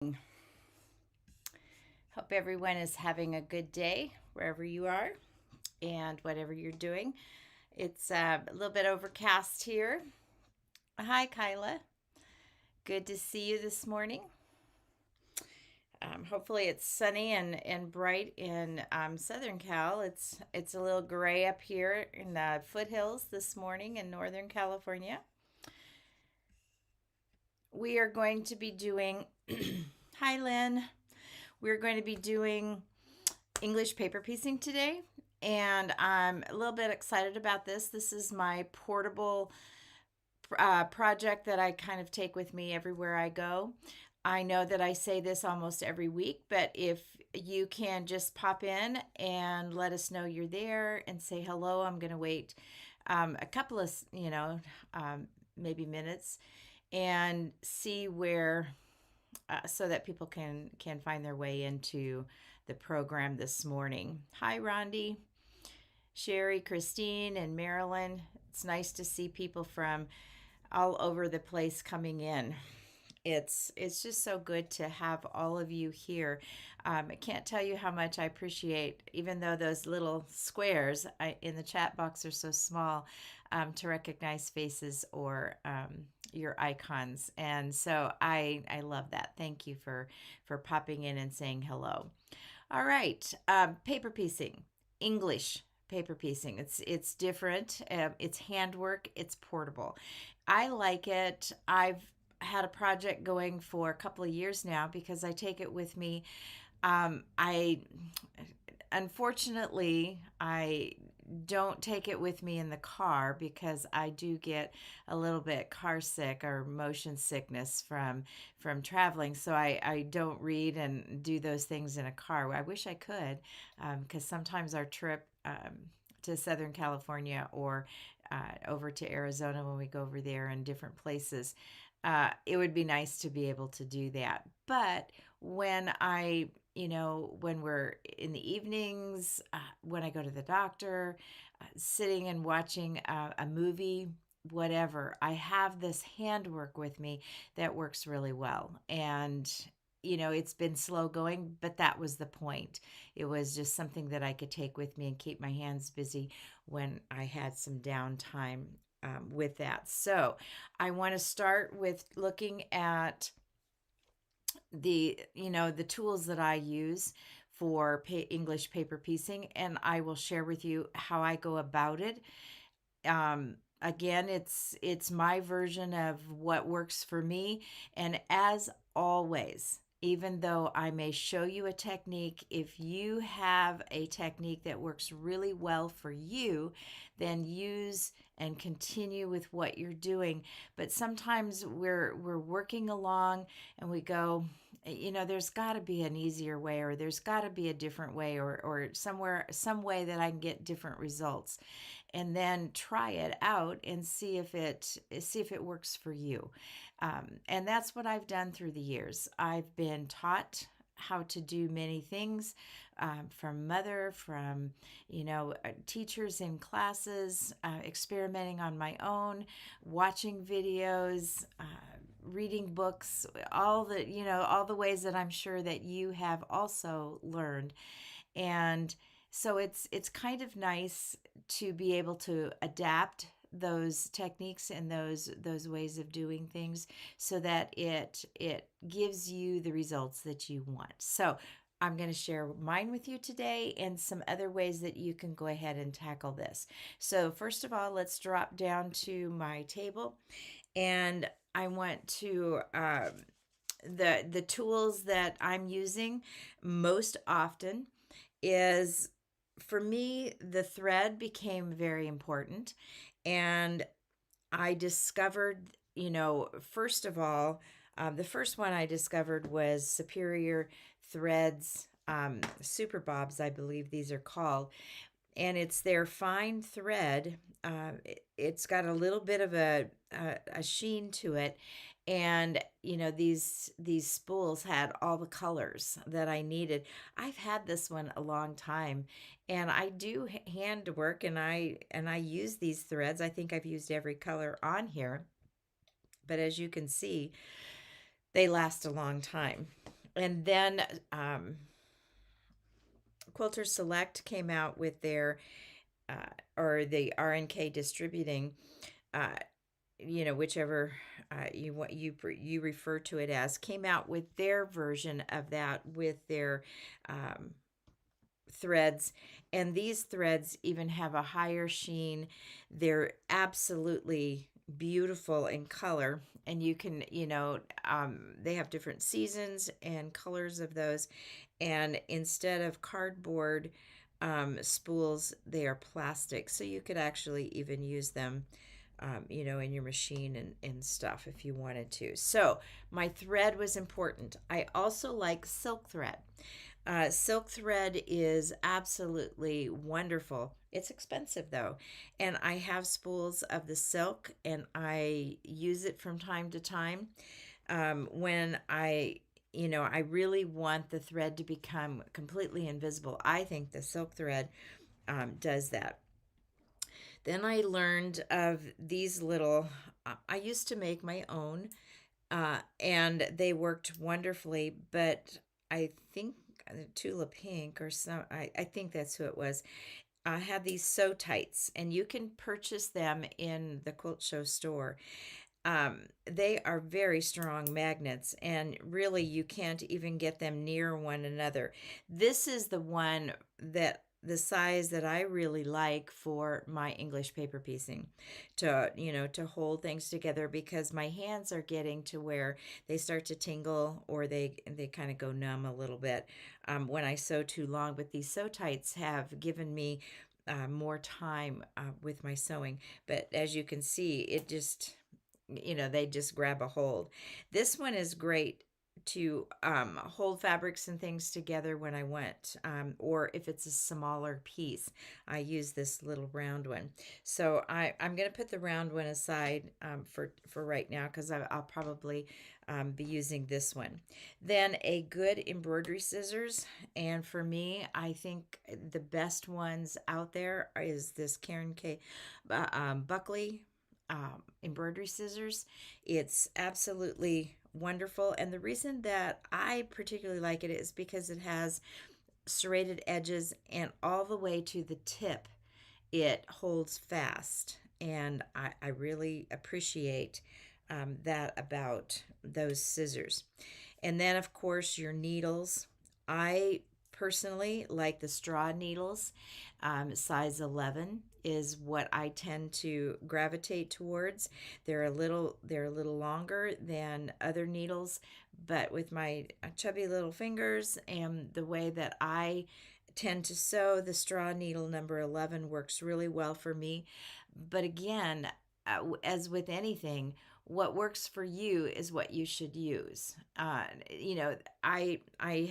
Hope everyone is having a good day wherever you are and whatever you're doing. It's a little bit overcast here. Hi, Kyla. Good to see you this morning. Hopefully it's sunny and bright in Southern Cal. It's a little gray up here in the foothills this morning in Northern California. We are going to be doing. Hi, Lynn. We're going to be doing English paper piecing today, and I'm a little bit excited about this. This is my portable project that I kind of take with me everywhere I go. I know that I say this almost every week, but if you can just pop in and let us know you're there and say hello, I'm going to wait a couple of, maybe minutes and see where so that people can find their way into the program this morning. Hi, Rondi, Sherry, Christine, and Marilyn. It's nice to see people from all over the place coming in. It's just so good to have all of you here. I can't tell you how much I appreciate, even though those little squares in the chat box are so small, to recognize faces or your icons. And so I love that. Thank you for popping in and saying hello. All right, paper piecing, English paper piecing. It's different. It's handwork. It's portable. I like it. I've had a project going for a couple of years now because I take it with me. I unfortunately I don't take it with me in the car because I do get a little bit car sick or motion sickness from traveling. So I don't read and do those things in a car. I wish I could, because sometimes our trip to Southern California or over to Arizona when we go over there and different places, it would be nice to be able to do that. But when when we're in the evenings, when I go to the doctor, sitting and watching a movie, whatever, I have this handwork with me that works really well. And it's been slow going, but that was the point. It was just something that I could take with me and keep my hands busy when I had some downtime with that. So I want to start with looking at the tools that I use for English paper piecing, and I will share with you how I go about it. Again, it's my version of what works for me, and as always, even though I may show you a technique, if you have a technique that works really well for you, then use and continue with what you're doing. But sometimes we're working along and we go, there's got to be an easier way, or there's got to be a different way, or some way that I can get different results, and then try it out and see if it works for you. And that's what I've done through the years. I've been taught how to do many things, from mother, from teachers in classes, experimenting on my own, watching videos, reading books, all the ways that I'm sure that you have also learned. And so it's kind of nice to be able to adapt those techniques and those ways of doing things so that it gives you the results that you want. So I'm going to share mine with you today and some other ways that you can go ahead and tackle this. So first of all, let's drop down to my table, and I want to the tools that I'm using most often is, for me, the thread became very important. And I discovered, first of all, the first one I discovered was Superior Threads, Super Bobs, I believe these are called. And it's their fine thread. It's got a little bit of a sheen to it, and these spools had all the colors that I needed. I've had this one a long time, and I do handwork, and I use these threads. I think I've used every color on here, but as you can see, They last a long time. And then Quilter Select came out with their, or the RNK Distributing, uh, whichever you refer to it as, came out with their version of that with their um, threads, and these threads even have a higher sheen. They're absolutely beautiful in color, and you can, they have different seasons and colors of those. And instead of cardboard spools, they are plastic, so you could actually even use them in your machine and stuff if you wanted to. So my thread was important. I also like silk thread. Silk thread is absolutely wonderful. It's expensive though, and I have spools of the silk, and I use it from time to time when I really want the thread to become completely invisible. I think the silk thread does that. Then I learned of these little. I used to make my own, and they worked wonderfully. But I think Tula Pink or some, I think that's who it was. I had these sew tights, and you can purchase them in the Quilt Show store. They are very strong magnets, and really you can't even get them near one another. This is the one that the size that I really like for my English paper piecing, to hold things together, because my hands are getting to where they start to tingle, or they kind of go numb a little bit when I sew too long. But these sew tights have given me more time with my sewing. But as you can see, it just they just grab a hold. This one is great to hold fabrics and things together when I want, or if it's a smaller piece, I use this little round one. So I'm going to put the round one aside for right now, because I'll probably be using this one. Then a good embroidery scissors, and for me, I think the best ones out there is this Karen K. Buckley embroidery scissors. It's absolutely wonderful. And the reason that I particularly like it is because it has serrated edges, and all the way to the tip, it holds fast. And I really appreciate that about those scissors. And then, of course, your needles. I personally like the straw needles. Size 11 is what I tend to gravitate towards. They're a little longer than other needles, but with my chubby little fingers and the way that I tend to sew, the straw needle number 11 works really well for me. But again, as with anything, what works for you is what you should use. I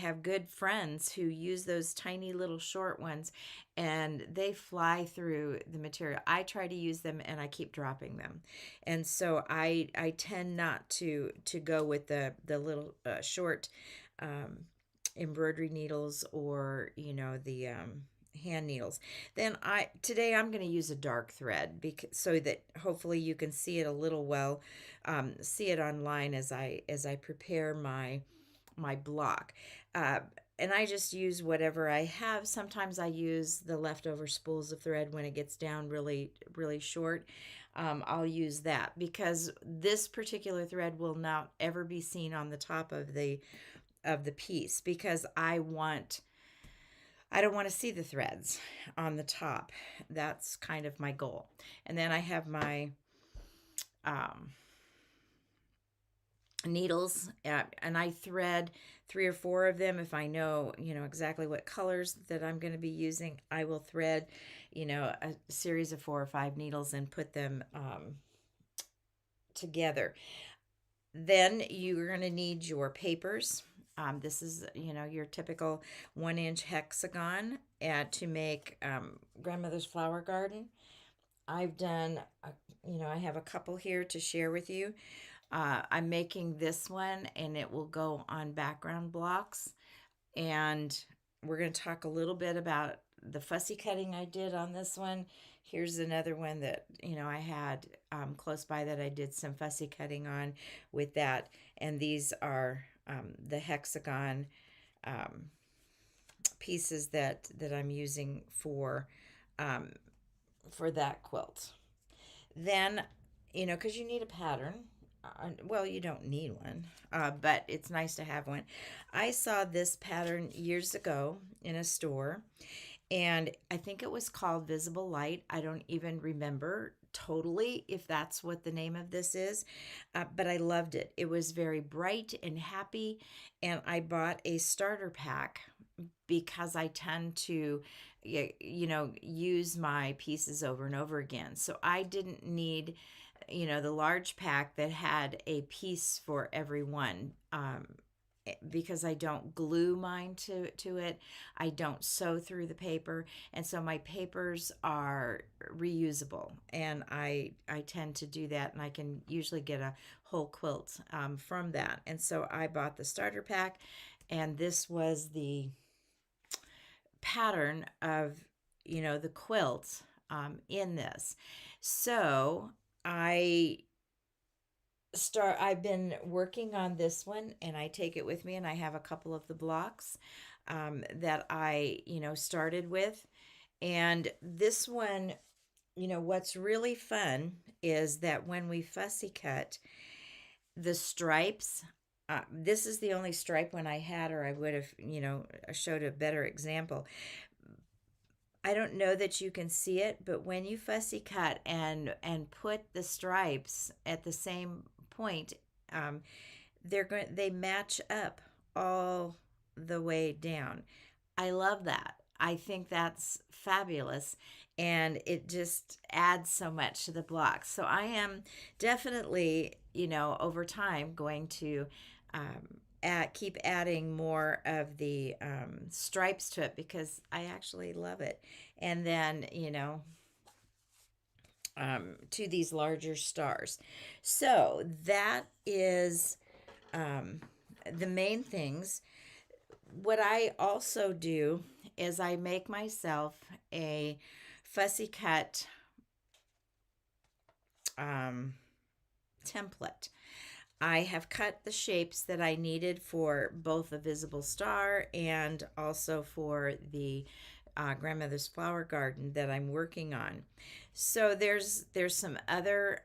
have good friends who use those tiny little short ones, and they fly through the material. I try to use them, and I keep dropping them, and so I tend not to go with the little short um, embroidery needles, or the hand needles. Then today I'm going to use a dark thread, because so that hopefully you can see it a little well, see it online as I prepare my block. Uh, and I just use whatever I have. Sometimes I use the leftover spools of thread when it gets down really, really short. I'll use that, because this particular thread will not ever be seen on the top of the piece, because I don't want to see the threads on the top. That's kind of my goal. And then I have my um, needles, and I thread 3 or 4 of them. If I know exactly what colors that I'm going to be using, I will thread a series of 4 or 5 needles and put them together. Then you're going to need your papers. This is your typical 1-inch hexagon to make grandmother's flower garden. I've done I have a couple here to share with you. I'm making this one, and it will go on background blocks. And we're going to talk a little bit about the fussy cutting I did on this one Here's another one that, I had close by that I did some fussy cutting on with that. And these are the hexagon um, pieces that I'm using um, for that quilt. Then, because you need a pattern. Well, you don't need one, but it's nice to have one. I saw this pattern years ago in a store, and I think it was called Visible Light. I don't even remember totally if that's what the name of this is, but I loved it. It was very bright and happy, and I bought a starter pack because I tend to, use my pieces over and over again. So I didn't need, the large pack that had a piece for every one. Because I don't glue mine to it, I don't sew through the paper, and so my papers are reusable, and I tend to do that, and I can usually get a whole quilt from that. And so I bought the starter pack, and this was the pattern of the quilt in this. So I I've been working on this one, and I take it with me, and I have a couple of the blocks that I started with. And this one, what's really fun is that when we fussy cut the stripes, this is the only stripe one I had, or I would have, showed a better example. I don't know that you can see it, but when you fussy cut and put the stripes at the same point, um, they match up all the way down. I love that. I think that's fabulous, and it just adds so much to the block. So I am definitely, over time going to keep adding more of the stripes to it because I actually love it. And then, to these larger stars. So that is um, the main things. What I also do is I make myself a fussy cut um, template. I have cut the shapes that I needed for both the visible star and also for the grandmother's flower garden that I'm working on. So there's some other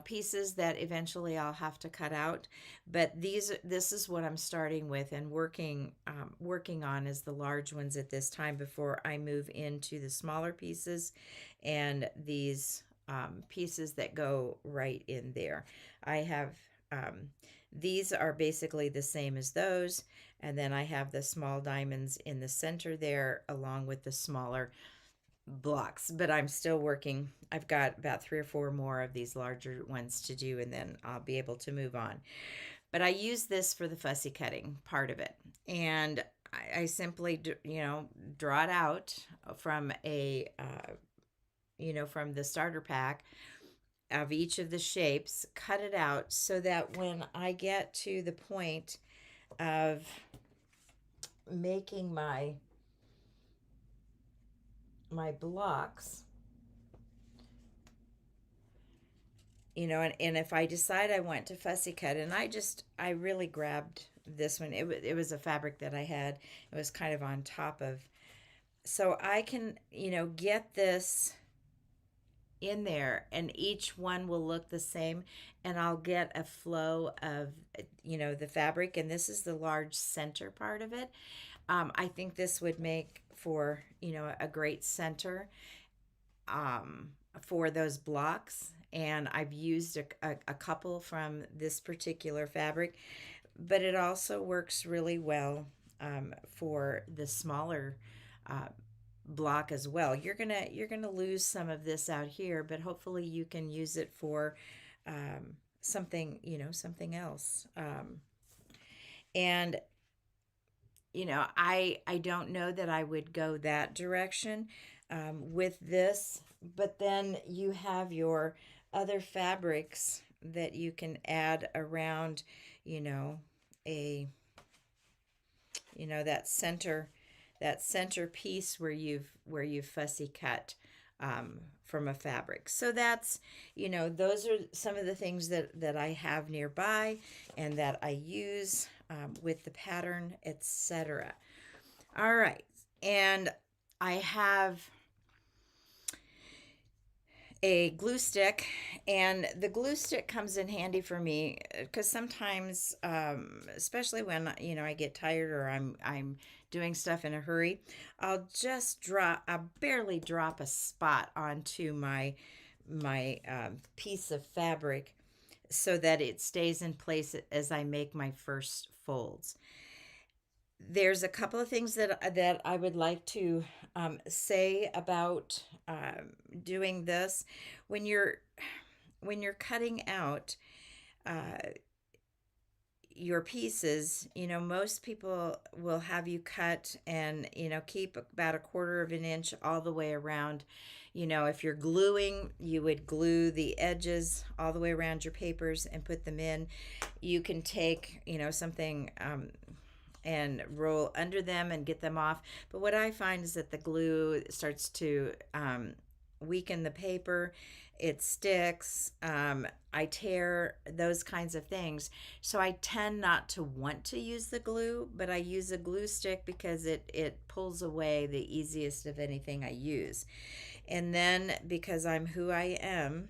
pieces that eventually I'll have to cut out, but this is what I'm starting with and working on is the large ones at this time before I move into the smaller pieces and these pieces that go right in there. I have these are basically the same as those, and then I have the small diamonds in the center there along with the smaller blocks, but I'm still working. I've got about 3 or 4 more of these larger ones to do, and then I'll be able to move on. But I use this for the fussy cutting part of it, and I simply draw it out from from the starter pack of each of the shapes, cut it out so that when I get to the point of making my blocks, and if I decide I want to fussy cut, and I really grabbed this one. It was a fabric that I had. It was kind of on top of, so I can, get this in there, and each one will look the same, and I'll get a flow of, the fabric, and this is the large center part of it. I think this would make for, a great center um, for those blocks. And I've used a couple from this particular fabric, but it also works really well for the smaller uh, block as well. You're gonna lose some of this out here, but hopefully you can use it for something something else. And I don't know that I would go that direction with this, but then you have your other fabrics that you can add around, a that center piece where you've fussy cut from a fabric. So that's, those are some of the things that I have nearby and that I use with the pattern, etc. All right. And I have a glue stick, and the glue stick comes in handy for me because sometimes, especially when I get tired or I'm doing stuff in a hurry, I'll barely drop a spot onto my piece of fabric so that it stays in place as I make my first folds. There's a couple of things that I would like to say about doing this. When you're when you're cutting out uh, your pieces, most people will have you cut and keep about a quarter of an inch all the way around. If you're gluing, you would glue the edges all the way around your papers and put them in. You can take something and roll under them and get them off. But what I find is that the glue starts to weaken the paper. It sticks. I tear, those kinds of things. So I tend not to want to use the glue, but I use a glue stick because it pulls away the easiest of anything I use. And then because I'm who I am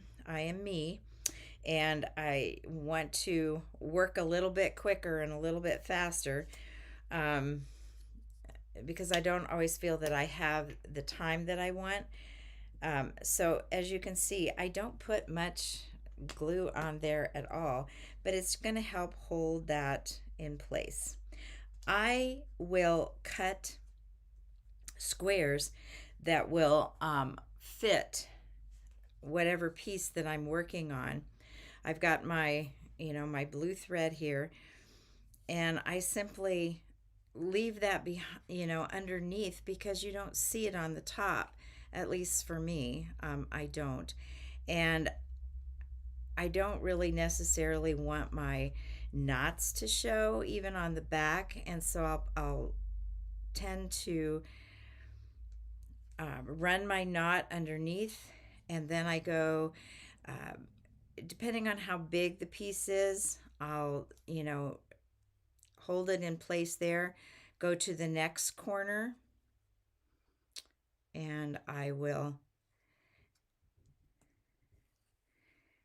me, and I want to work a little bit quicker and a little bit faster, um, because I don't always feel that I have the time that I want. So as you can see, I don't put much glue on there at all, but it's going to help hold that in place. I will cut squares that will fit whatever piece that I'm working on. I've got my blue thread here, and I simply leave that underneath because you don't see it on the top. At least for me, I don't. And I don't really necessarily want my knots to show even on the back, and so I'll tend to run my knot underneath, and then I go, depending on how big the piece is, I'll hold it in place there, go to the next corner, and I will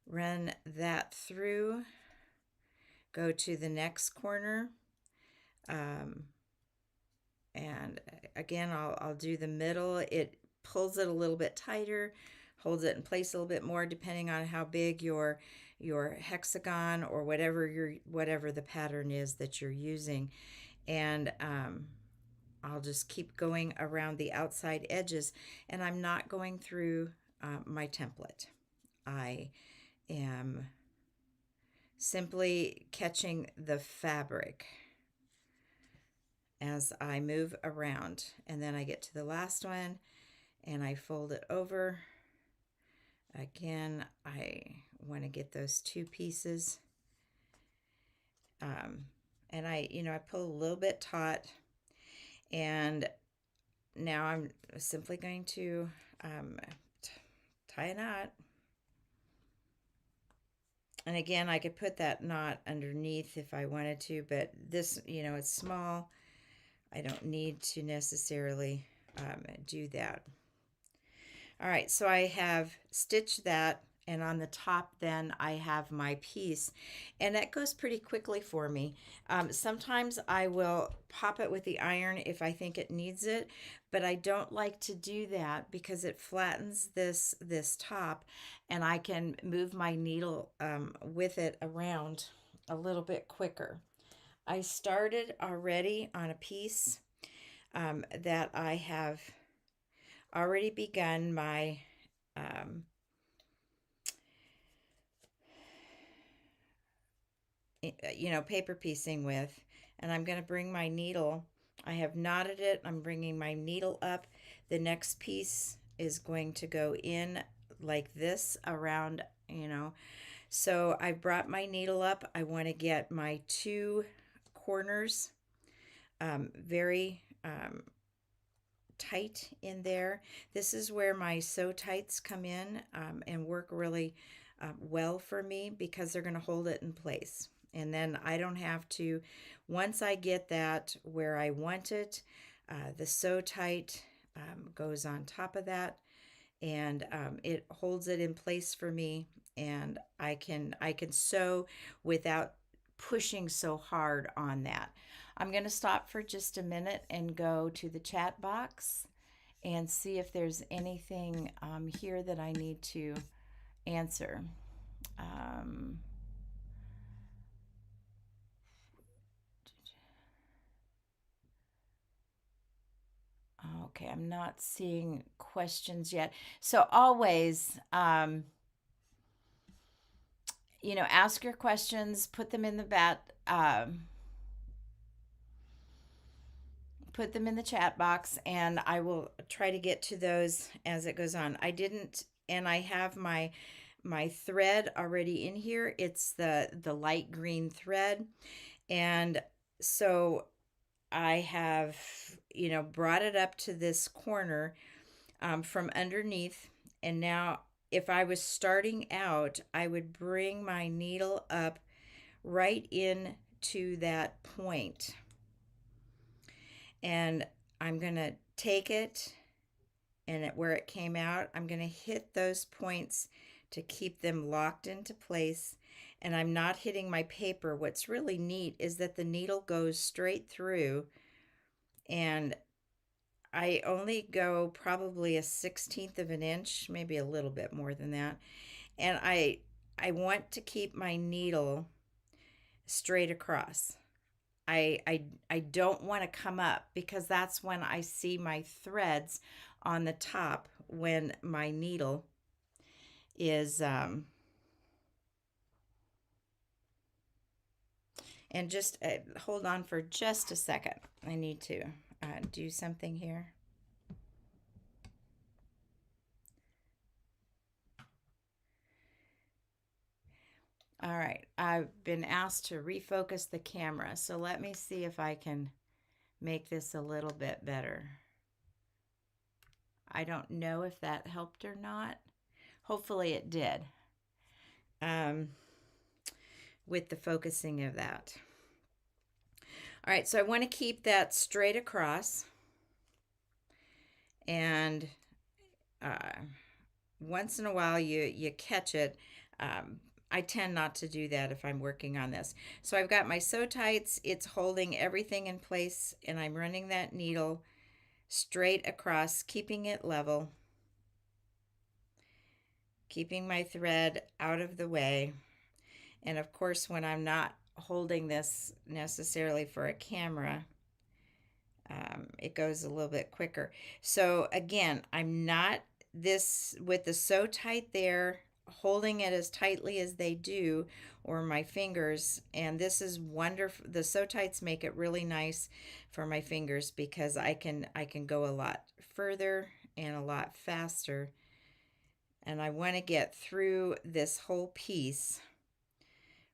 run that through, go to the next corner, um, and again I'll do the middle. It pulls it a little bit tighter, holds it in place a little bit more depending on how big your hexagon or whatever the pattern is that you're using. And I'll just keep going around the outside edges, and I'm not going through my template. I am simply catching the fabric as I move around, and then I get to the last one and I fold it over. Again, I want to get those two pieces, and I pull a little bit taut, and now I'm simply going to tie a knot. And again, I could put that knot underneath if I wanted to, but this, it's small. I don't need to necessarily do that. All right, so I have stitched that, and on the top then I have my piece, and that goes pretty quickly for me. Sometimes I will pop it with the iron if I think it needs it, but I don't like to do that because it flattens this top, and I can move my needle with it around a little bit quicker. I started already on a piece that I have already begun my paper piecing with, and I'm going to bring my needle. I have knotted it. I'm bringing my needle up. The next piece is going to go in like this around, So I brought my needle up. I want to get my two corners very tight in there. This is where my sew tights come in and work really well for me because they're going to hold it in place. And then I don't have to, once I get that where I want it, the sew tight goes on top of that, and it holds it in place for me, and I can sew without pushing so hard on that. I'm going to stop for just a minute and go to the chat box and see if there's anything here that I need to answer. Um, okay, I'm not seeing questions yet. So always, ask your questions, put them in the put them in the chat box, and I will try to get to those as it goes on. I didn't, and I have my thread already in here. It's the light green thread, and so I have brought it up to this corner from underneath, and now if I was starting out, I would bring my needle up right in to that point, and I'm going to take it, and where it came out, I'm going to hit those points to keep them locked into place, and I'm not hitting my paper. What's really neat is that the needle goes straight through, and I only go probably a 16th of an inch, maybe a little bit more than that, and I want to keep my needle straight across. I don't want to come up because that's when I see my threads on the top when my needle is and just hold on for just a second. I need to do something here. All right, I've been asked to refocus the camera, so let me see if I can make this a little bit better. I don't know if that helped or not. Hopefully it did with the focusing of that. All right, so I want to keep that straight across, and once in a while you catch it. I tend not to do that if I'm working on this. So I've got my sew tights, it's holding everything in place, and I'm running that needle straight across, keeping it level, keeping my thread out of the way. And of course, when I'm not holding this necessarily for a camera, it goes a little bit quicker. So again, I'm not this with the sew tight there, holding it as tightly as they do, or my fingers. And this is wonderful. The sew tights make it really nice for my fingers because I can go a lot further and a lot faster. And I want to get through this whole piece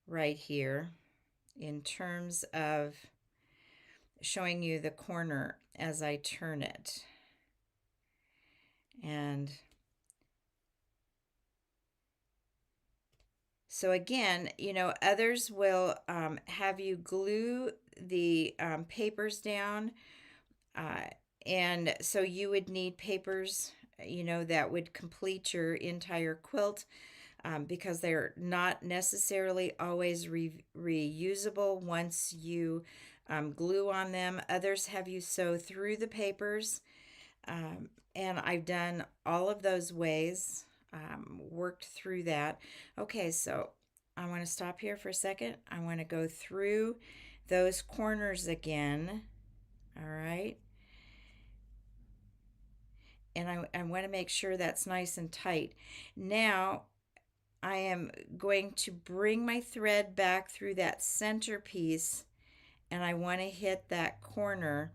right here in terms of showing you the corner as I turn it. And so again, others will have you glue the papers down. And so you would need papers, that would complete your entire quilt. Because they're not necessarily always reusable once you glue on them. Others have you sew through the papers, and I've done all of those ways, worked through that. Okay, so I want to stop here for a second. I want to go through those corners again. All right. And I want to make sure that's nice and tight. Now, I am going to bring my thread back through that center piece, and I want to hit that corner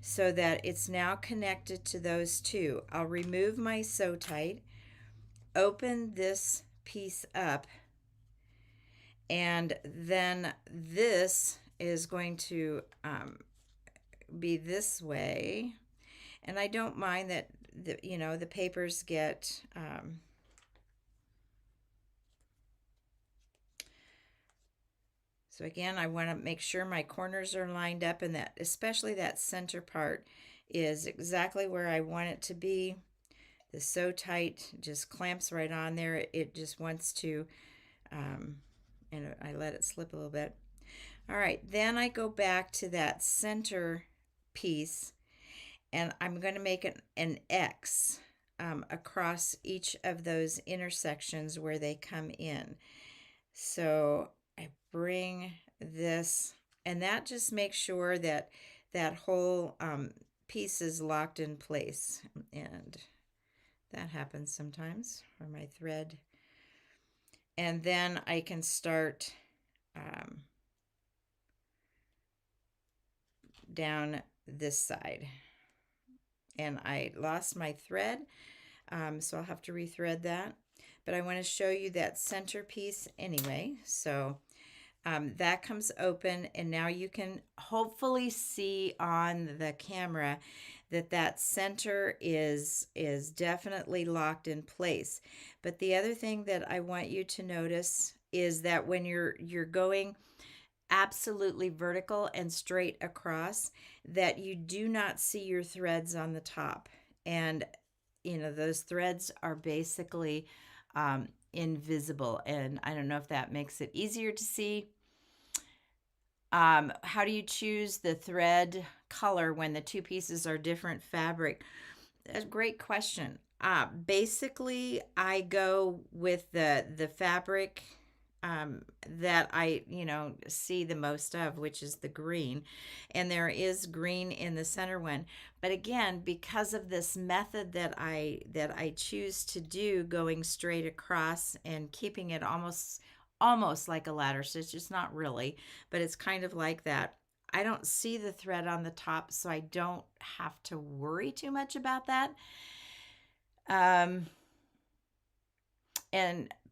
so that it's now connected to those two. I'll remove my sew tight, open this piece up, and then this is going to be this way, And I don't mind that the papers get so again, I want to make sure my corners are lined up, and that especially that center part is exactly where I want it to be. The sew tight just clamps right on there. It just wants to, um, and I let it slip a little bit. All right, then I go back to that center piece, and I'm going to make an X across each of those intersections where they come in. So I bring this, and that just makes sure that that whole piece is locked in place. And that happens sometimes for my thread. And then I can start down this side. And I lost my thread, so I'll have to rethread that. But I want to show you that center piece anyway. So that comes open, and now you can hopefully see on the camera that that center is definitely locked in place. But the other thing that I want you to notice is that when you're going absolutely vertical and straight across, that you do not see your threads on the top. And those threads are basically invisible, and I don't know if that makes it easier to see. How do you choose the thread color when the two pieces are different fabric? That's a great question. Basically, I go with the fabric that I see the most of, which is the green, and there is green in the center one. But again, because of this method that I choose to do, going straight across and keeping it almost like a ladder stitch, it's not really, but it's kind of like that. I don't see the thread on the top, so I don't have to worry too much about that. And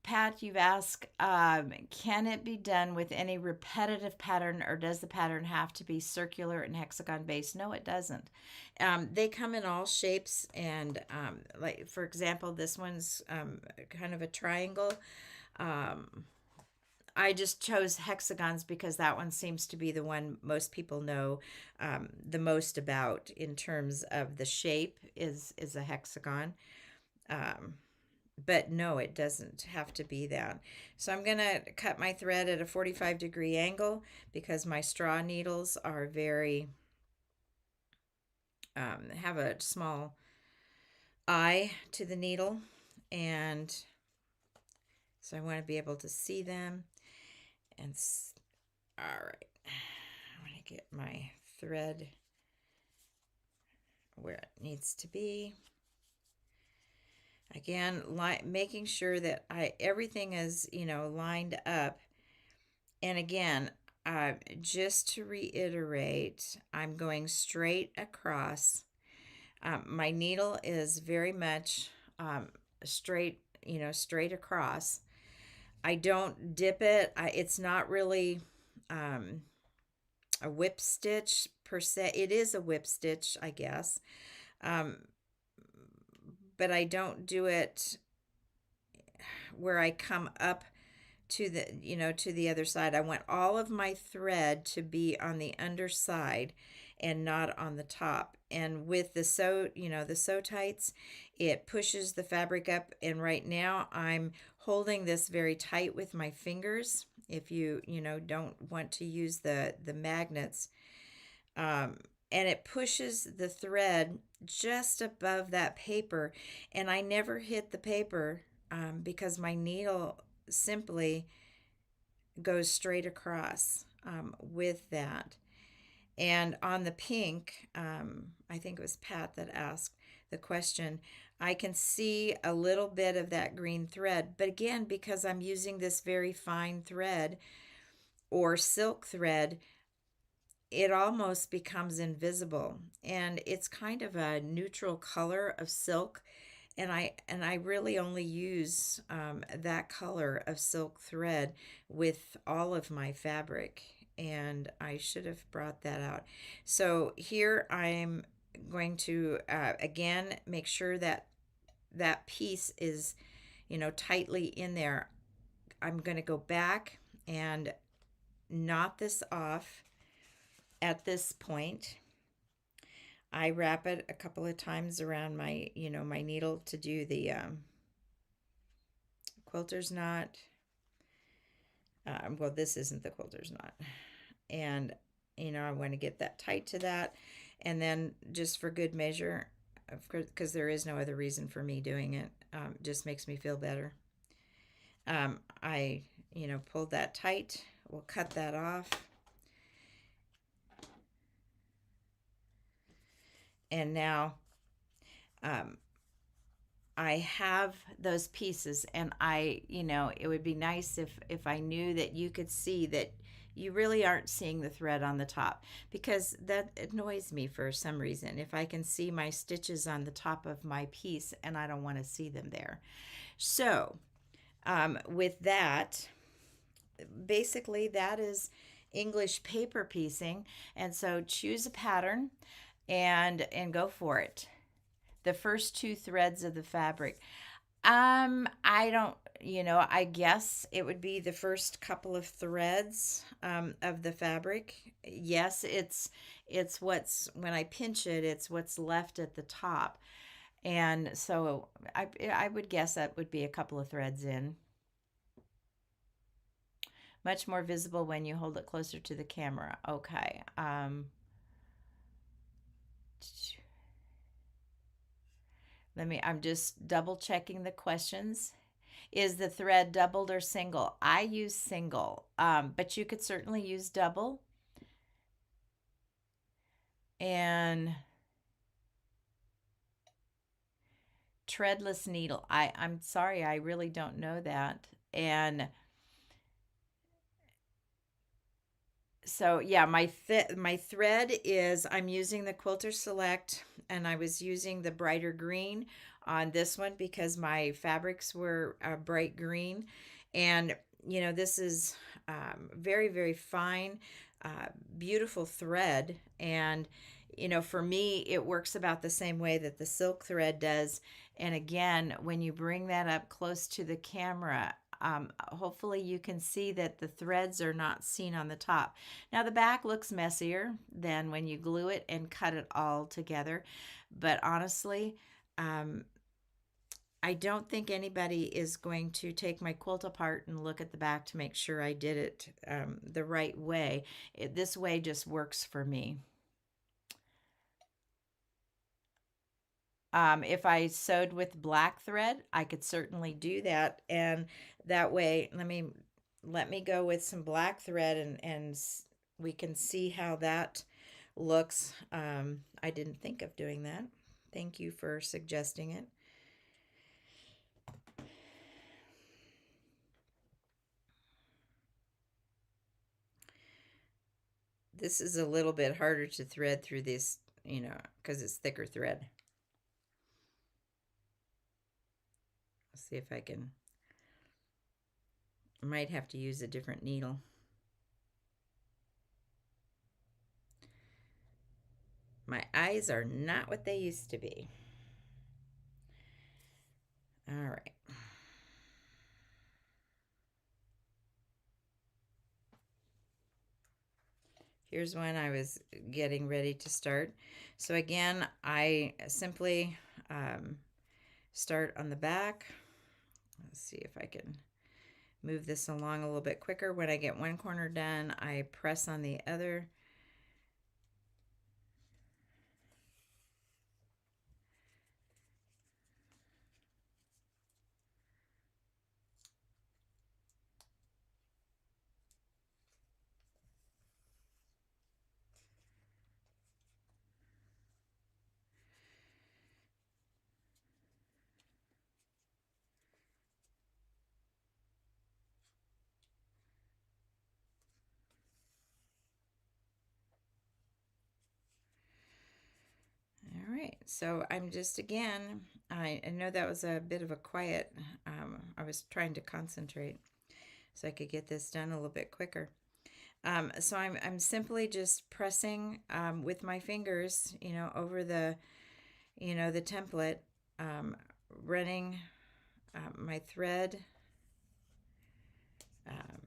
Pat, you've asked, can it be done with any repetitive pattern, or does the pattern have to be circular and hexagon based? No, it doesn't. They come in all shapes, and like for example, this one's kind of a triangle. I just chose hexagons because that one seems to be the one most people know the most about in terms of the shape is a hexagon. But no, it doesn't have to be that. So I'm going to cut my thread at a 45-degree angle because my straw needles are very, have a small eye to the needle. And so I want to be able to see them. And all right, I'm going to get my thread where it needs to be. Again, making sure that everything is, lined up. And again, just to reiterate, I'm going straight across. My needle is very much straight, straight across. I don't dip it. It's not really a whip stitch per se. It is a whip stitch, I guess. But I don't do it where I come up to the other side. I want all of my thread to be on the underside and not on the top. And with the sew tights, it pushes the fabric up. And right now I'm holding this very tight with my fingers. If you don't want to use the magnets, and it pushes the thread just above that paper, and I never hit the paper because my needle simply goes straight across with that. And on the pink, I think it was Pat that asked the question, I can see a little bit of that green thread, but again, because I'm using this very fine thread or silk thread, it almost becomes invisible, and it's kind of a neutral color of silk, and I really only use that color of silk thread with all of my fabric, and I should have brought that out. So here I'm going to again make sure that that piece is, tightly in there. I'm going to go back and knot this off at this point. I wrap it a couple of times around my, my needle to do the quilter's knot. Well, this isn't the quilter's knot. And, I want to get that tight to that. And then just for good measure, of course, because there is no other reason for me doing it, just makes me feel better. I, pulled that tight. We'll cut that off. And now I have those pieces, and it would be nice if I knew that you could see that you really aren't seeing the thread on the top, because that annoys me for some reason. If I can see my stitches on the top of my piece and I don't want to see them there. So with that, basically that is English paper piecing. And so choose a pattern and go for it. The first two threads of the fabric. I don't, I guess it would be the first couple of threads of the fabric. Yes, it's what's, when I pinch it, it's what's left at the top. And so I would guess that would be a couple of threads in. Much more visible when you hold it closer to the camera. Okay. I'm just double checking the questions. Is the thread doubled or single? I use single, but you could certainly use double. And treadless needle. I'm sorry, I really don't know that. And so yeah, my thread is, I'm using the Quilter Select, and I was using the brighter green on this one because my fabrics were bright green. And this is very, very fine, beautiful thread. And for me, it works about the same way that the silk thread does. And again, when you bring that up close to the camera, hopefully you can see that the threads are not seen on the top. Now the back looks messier than when you glue it and cut it all together, but honestly, I don't think anybody is going to take my quilt apart and look at the back to make sure I did it the right way. This way just works for me. If I sewed with black thread, I could certainly do that. And that way, let me go with some black thread, and we can see how that looks. I didn't think of doing that. Thank you for suggesting it. This is a little bit harder to thread through this, because it's thicker thread. Let's see if I might have to use a different needle. My eyes are not what they used to be. All right. Here's when I was getting ready to start. So again, I simply start on the back. Let's see if I can move this along a little bit quicker. When I get one corner done, I press on the other. All right, so I'm just, again, I know that was a bit of a quiet, I was trying to concentrate so I could get this done a little bit quicker. So I'm simply just pressing with my fingers, over the template, um, running my thread um,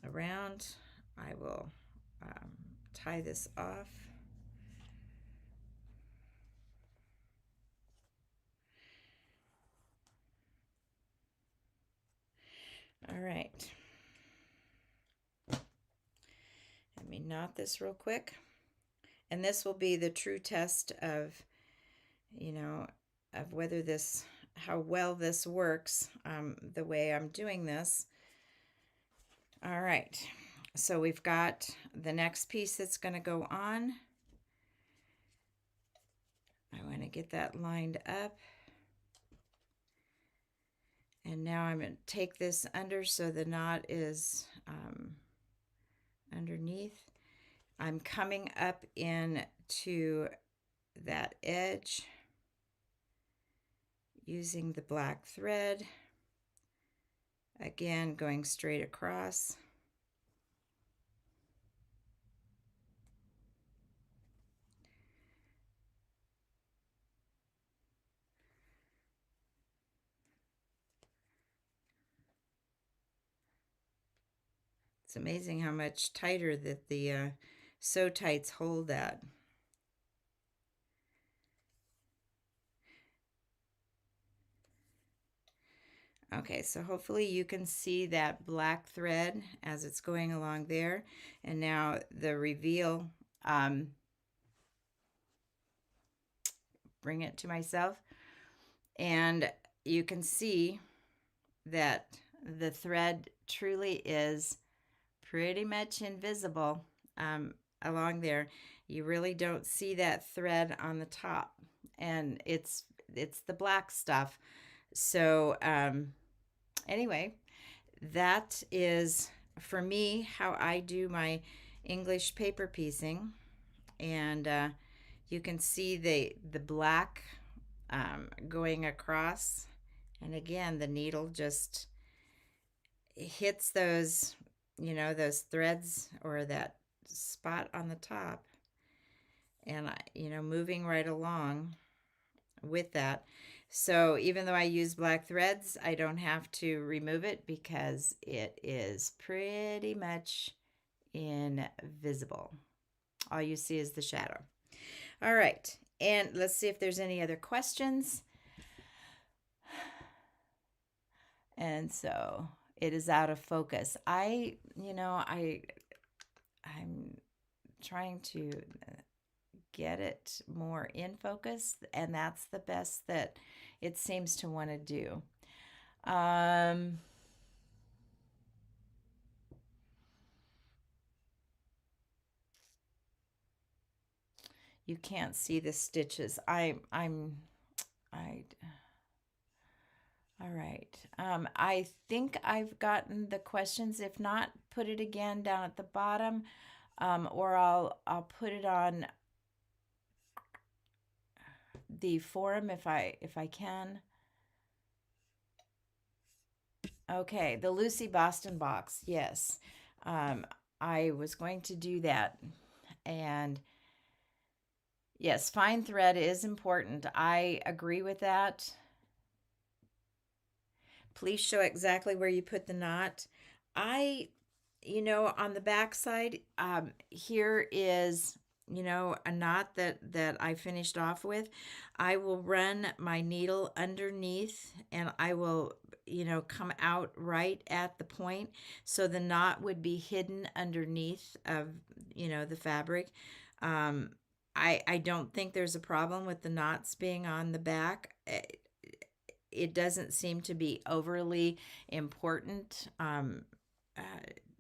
around. I will tie this off. All right. Let me knot this real quick. And this will be the true test of, you know, of whether how well this works, the way I'm doing this. All right. So we've got the next piece that's going to go on. I want to get that lined up. And now I'm going to take this under so the knot is underneath. I'm coming up into that edge using the black thread. Again, going straight across. It's amazing how much tighter that the sew tights hold that. Okay, so hopefully you can see that black thread as it's going along there. And now the reveal, bring it to myself. And you can see that the thread truly is pretty much invisible along there. You really don't see that thread on the top. And it's the black stuff. So anyway, that is for me how I do my English paper piecing. And you can see the black going across. And again, the needle just hits those, those threads or that spot on the top. And, moving right along with that. So even though I use black threads, I don't have to remove it because it is pretty much invisible. All you see is the shadow. All right, and let's see if there's any other questions. And so it is out of focus. I'm trying to get it more in focus, and that's the best that it seems to want to do. You can't see the stitches. I all right. I think I've gotten the questions. If not, put it again down at the bottom, or I'll put it on the forum if I can. Okay, the Lucy Boston box. Yes, I was going to do that, and yes, fine thread is important. I agree with that. Please show exactly where you put the knot. On the back side, here is, a knot that I finished off with. I will run my needle underneath and I will, come out right at the point. So the knot would be hidden underneath of, the fabric. I don't think there's a problem with the knots being on the back. It doesn't seem to be overly important,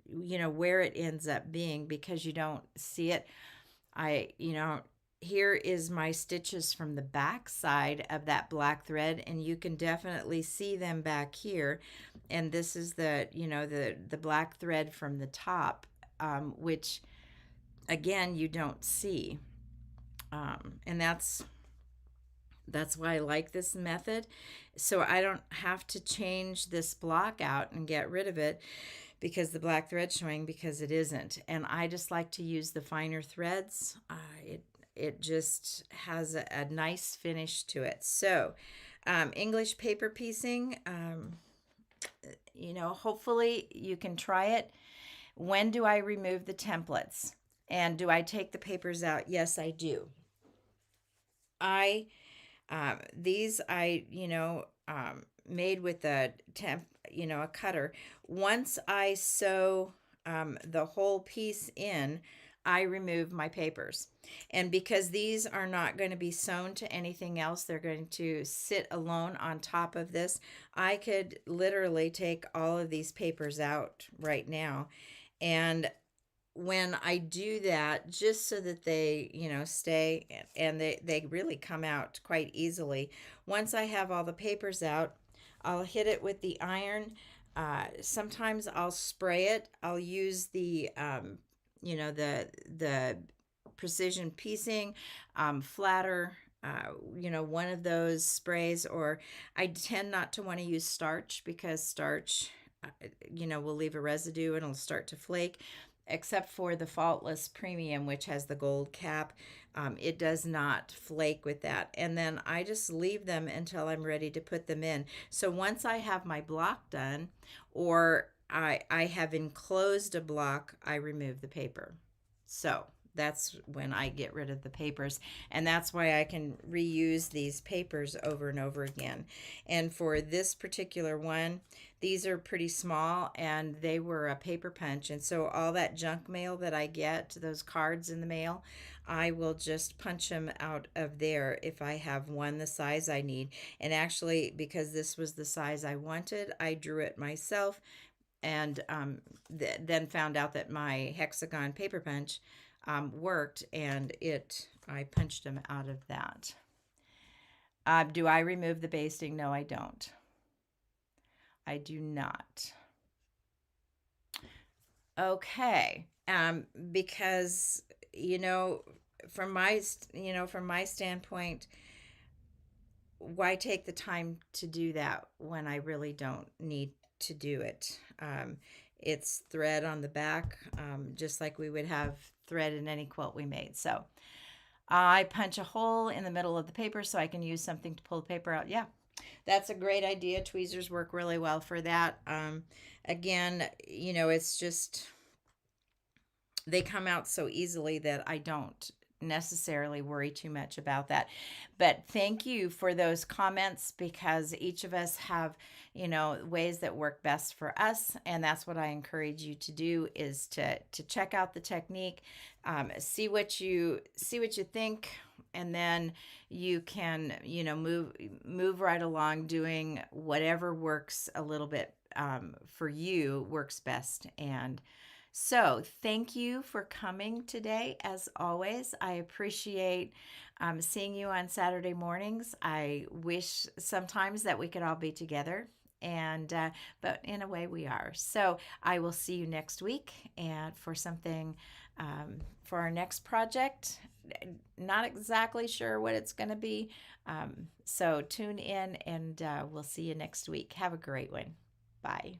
where it ends up being because you don't see it. Here is my stitches from the back side of that black thread, and you can definitely see them back here. And this is the black thread from the top, which again, you don't see. And that's That's why I like this method. So I don't have to change this block out and get rid of it because the black thread's showing, because it isn't. And I just like to use the finer threads. It just has a nice finish to it. So English paper piecing, hopefully you can try it. When do I remove the templates? And do I take the papers out? Yes, I do. I these I made with a cutter. Once I sew the whole piece in, I remove my papers. And because these are not going to be sewn to anything else, they're going to sit alone on top of this. I could literally take all of these papers out right now. And when I do that, just so that they, stay, and they really come out quite easily. Once I have all the papers out, I'll hit it with the iron. Sometimes I'll spray it. I'll use the precision piecing, flatter, one of those sprays, or I tend not to want to use starch because starch, will leave a residue and it'll start to flake, except for the Faultless Premium, which has the gold cap. It does not flake with that. And then I just leave them until I'm ready to put them in. So once I have my block done, or I have enclosed a block, I remove the paper. So that's when I get rid of the papers. And that's why I can reuse these papers over and over again. And for this particular one, these are pretty small and they were a paper punch. And so all that junk mail that I get, those cards in the mail, I will just punch them out of there if I have one the size I need. And actually, because this was the size I wanted, I drew it myself, and then found out that my hexagon paper punch worked, and I punched them out of that. Do I remove the basting? No, I don't. I do not. Okay. Because from my standpoint, why take the time to do that when I really don't need to do it? It's thread on the back, just like we would have thread in any quilt we made. So I punch a hole in the middle of the paper so I can use something to pull the paper out. Yeah, that's a great idea. Tweezers work really well for that. Again, it's just they come out so easily that I don't necessarily worry too much about that. But thank you for those comments, because each of us have, ways that work best for us, and that's what I encourage you to do, is to check out the technique, see what you think, and then you can, move right along doing whatever works a little bit for you, works best. And so, thank you for coming today. As always, I appreciate seeing you on Saturday mornings. I wish sometimes that we could all be together, and but in a way we are. So, I will see you next week, and for something for our next project. Not exactly sure what it's going to be. So, tune in, and we'll see you next week. Have a great one. Bye.